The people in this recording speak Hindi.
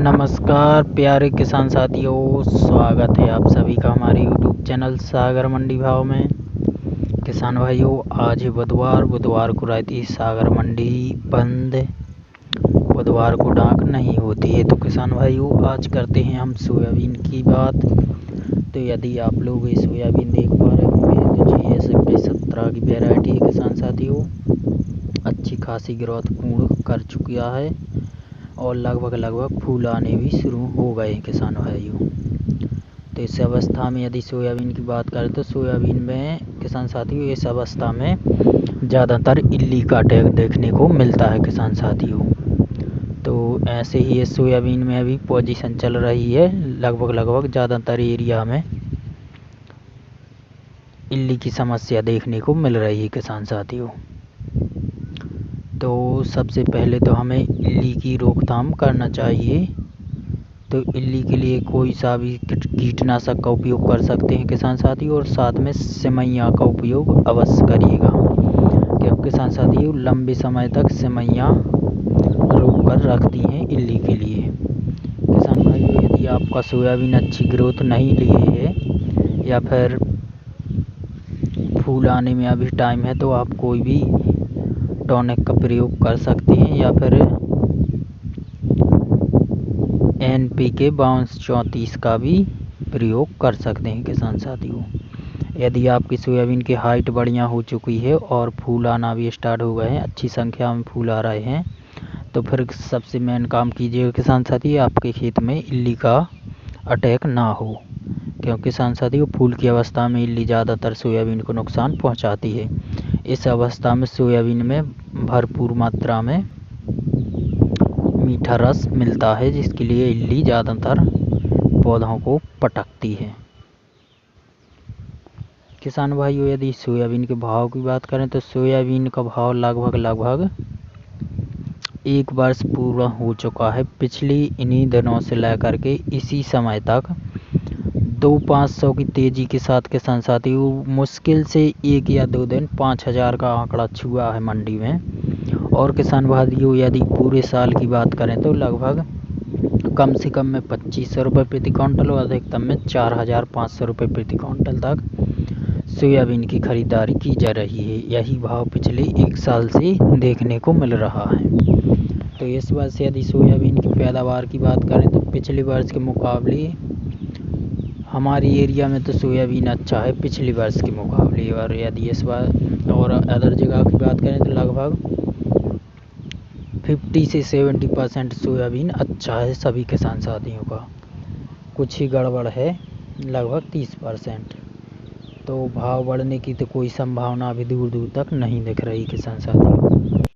नमस्कार प्यारे किसान साथियों, स्वागत है आप सभी का हमारे यूट्यूब चैनल सागर मंडी भाव में। किसान भाइयों, आज है बुधवार को रहती है सागर मंडी बंद। बुधवार को डाक नहीं होती है। तो किसान भाइयों, आज करते हैं हम सोयाबीन की बात। तो यदि आप लोग ये सोयाबीन देख पा रहे होंगे तो GS2117 की वैरायटी है किसान साथियों। अच्छी खासी ग्रोथ पूर्ण कर चुका है और लगभग फूल आने भी शुरू हो गए किसान भाइयों। तो इस अवस्था में यदि सोयाबीन की बात करें तो सोयाबीन में किसान साथियों इस अवस्था में ज़्यादातर इल्ली का अटैक देखने को मिलता है किसान साथियों। तो ऐसे ही इस सोयाबीन में अभी पोजीशन चल रही है, लगभग ज़्यादातर एरिया में इल्ली की समस्या देखने को मिल रही है किसान साथियों। तो सबसे पहले तो हमें इल्ली की रोकथाम करना चाहिए। तो इल्ली के लिए कोई सा भी कीटनाशक का उपयोग कर सकते हैं किसान साथियों, और साथ में सेमैया का उपयोग अवश्य करिएगा, क्योंकि किसान साथियों लंबे समय तक सेमैया रोक कर रखती हैं इल्ली के लिए। किसान भाइयों, यदि आपका सोयाबीन अच्छी ग्रोथ नहीं लिए है या फिर फूल आने में अभी टाइम है तो आप कोई भी टॉनिक का प्रयोग कर सकते हैं या फिर NPK 3234 का भी प्रयोग कर सकते हैं किसान साथियों। यदि आपकी सोयाबीन की हाइट बढ़िया हो चुकी है और फूल आना भी स्टार्ट हो गए हैं, अच्छी संख्या में फूल आ रहे हैं, तो फिर सबसे मेन काम कीजिएगा किसान साथी, आपके खेत में इल्ली का अटैक ना हो। क्योंकि किसान साथियों फूल की अवस्था में इल्ली ज़्यादातर सोयाबीन को नुकसान पहुंचाती है। इस अवस्था में सोयाबीन में भरपूर मात्रा में मीठा रस मिलता है, जिसके लिए इल्ली ज़्यादातर पौधों को पटकती है। किसान भाइयों, यदि सोयाबीन के भाव की बात करें तो सोयाबीन का भाव लगभग 1 वर्ष पूरा हो चुका है। पिछली इन्हीं दिनों से लेकर के इसी समय तक 200-500 की तेज़ी के साथ किसान साथियों मुश्किल से 1 या 2 दिन 5000 का आंकड़ा छुआ है मंडी में। और किसान भाइयों, यदि पूरे साल की बात करें तो लगभग कम से कम में 2500 रुपये प्रति क्विंटल और अधिकतम में 4500 रुपये प्रति क्विंटल तक सोयाबीन की खरीदारी की जा रही है। यही भाव पिछले 1 साल से देखने को मिल रहा है। तो इस वर्ष यदि सोयाबीन की पैदावार की बात करें तो पिछले वर्ष के मुकाबले हमारी एरिया में तो सोयाबीन अच्छा है पिछले वर्ष के मुकाबले। और यदि इस बार और अदर जगह की बात करें तो लगभग 50 से 70% सोयाबीन अच्छा है सभी किसान साथियों का। कुछ ही गड़बड़ है लगभग 30%। तो भाव बढ़ने की तो कोई संभावना अभी दूर तक नहीं दिख रही किसान साथियों।